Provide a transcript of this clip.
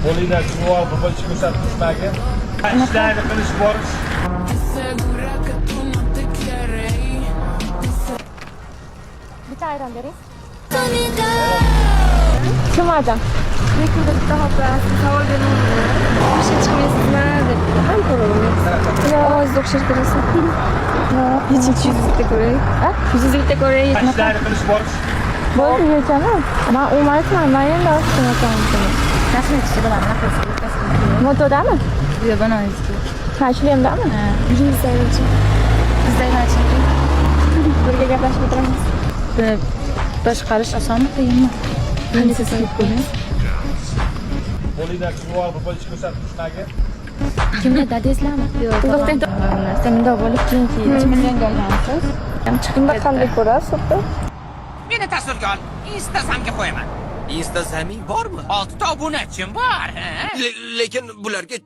Qo'lingdan juvor bo'lib ko'rsatishmagi. Ishlarni qilish borish. Bitta ayron bering. Tushunmadim. Lekin bitta xohlasiz savol bermayman. Ishga chiqmaysizmi deb ham ko'raman. Ovozga o'xshash ko'rasan. Yuzingizda ko'ray. Yuzingizda ko'ray. Ishlarni qilish borish. Bo'ldi yechaman. Men umayman, men endi oshxonadan. Nasıl bilan nafas Motodami? Yo'q, bananizda. Mashinamdami? Yuringiz aylanchi. Bizda aylanchi. Birga gaplashib o'tiramiz. Boshqarish osonmi, qiyinmi? Qanday qilib ko'ring? Qo'lingdan juvor bo'lib ko'rsatishmagi. Kimga dadangizlarmi? Yo'q. Sen bundoq bo'lib keyinki 1 millionga olgansiz. chiqimda qanday ko'rasiz? Meni tasvirga ol. Instagramga qo'yaman. Instagram'ing bormi? 6 ta obunachim bor. Lekin bularga